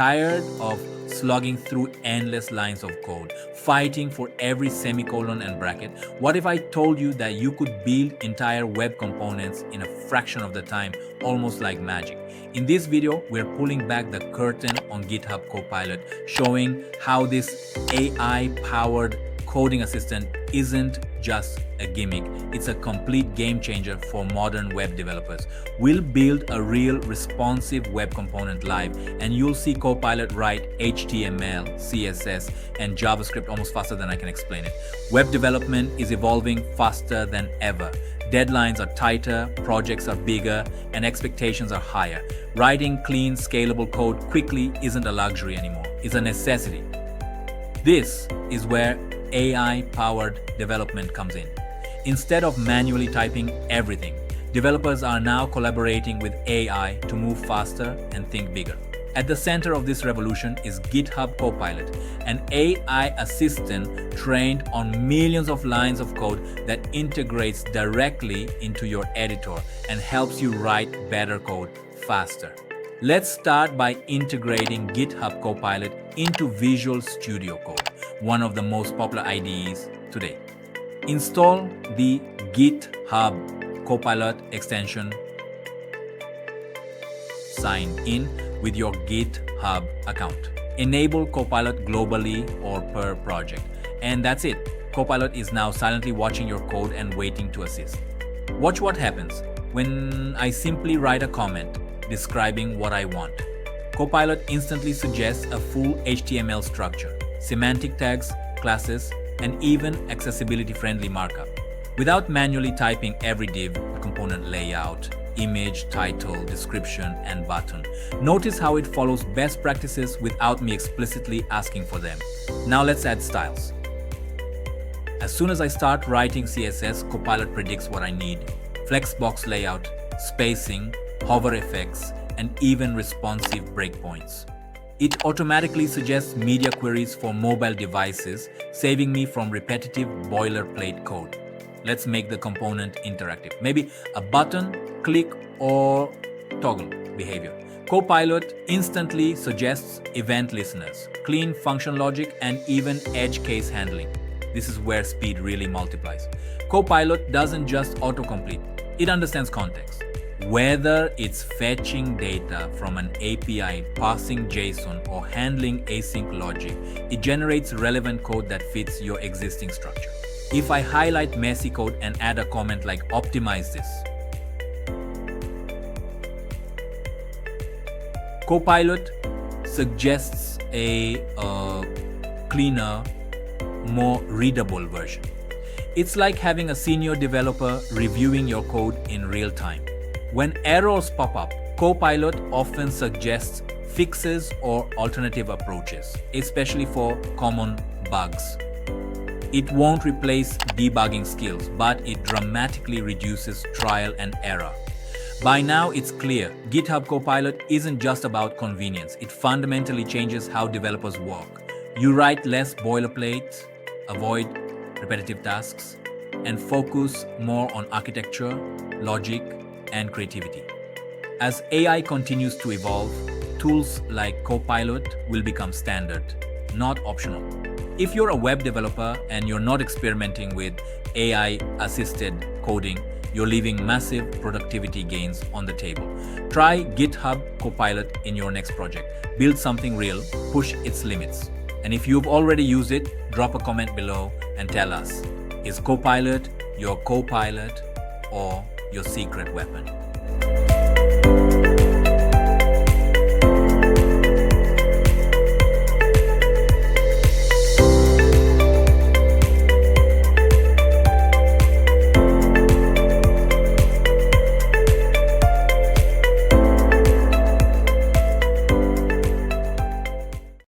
Tired of slogging through endless lines of code, fighting for every semicolon and bracket? What if I told you that you could build entire web components in a fraction of the time, almost like magic? In this video, we're pulling back the curtain on GitHub Copilot, showing how this AI-powered coding assistant isn't just a gimmick. It's a complete game changer for modern web developers. We'll build a real responsive web component live, and you'll see Copilot write HTML, CSS, and JavaScript almost faster than I can explain it. Web development is evolving faster than ever. Deadlines are tighter, projects are bigger, and expectations are higher. Writing clean, scalable code quickly isn't a luxury anymore. It's a necessity. This is where AI-powered development comes in. Instead of manually typing everything, developers are now collaborating with AI to move faster and think bigger. At the center of this revolution is GitHub Copilot, an AI assistant trained on millions of lines of code that integrates directly into your editor and helps you write better code faster. Let's start by integrating GitHub Copilot into Visual Studio Code, one of the most popular IDEs today. Install the GitHub Copilot extension. Sign in with your GitHub account. Enable Copilot globally or per project. And that's it. Copilot is now silently watching your code and waiting to assist. Watch what happens when I simply write a comment describing what I want. Copilot instantly suggests a full HTML structure, semantic tags, classes, and even accessibility-friendly markup. Without manually typing every div, component layout, image, title, description, and button. Notice how it follows best practices without me explicitly asking for them. Now let's add styles. As soon as I start writing CSS, Copilot predicts what I need: Flexbox layout, spacing, hover effects, and even responsive breakpoints. It automatically suggests media queries for mobile devices, saving me from repetitive boilerplate code. Let's make the component interactive. Maybe a button, click, or toggle behavior. Copilot instantly suggests event listeners, clean function logic, and even edge case handling. This is where speed really multiplies. Copilot doesn't just autocomplete, it understands context. Whether it's fetching data from an API, parsing JSON, or handling async logic, it generates relevant code that fits your existing structure. If I highlight messy code and add a comment like "optimize this," Copilot suggests a cleaner, more readable version. It's like having a senior developer reviewing your code in real time. When errors pop up, Copilot often suggests fixes or alternative approaches, especially for common bugs. It won't replace debugging skills, but it dramatically reduces trial and error. By now, it's clear, GitHub Copilot isn't just about convenience. It fundamentally changes how developers work. You write less boilerplate, avoid repetitive tasks, and focus more on architecture, logic, and creativity. As AI continues to evolve, tools like Copilot will become standard, not optional. If you're a web developer and you're not experimenting with AI-assisted coding, you're leaving massive productivity gains on the table. Try GitHub Copilot in your next project. Build something real, push its limits. And if you've already used it, drop a comment below and tell us, is Copilot your co-pilot or your secret weapon?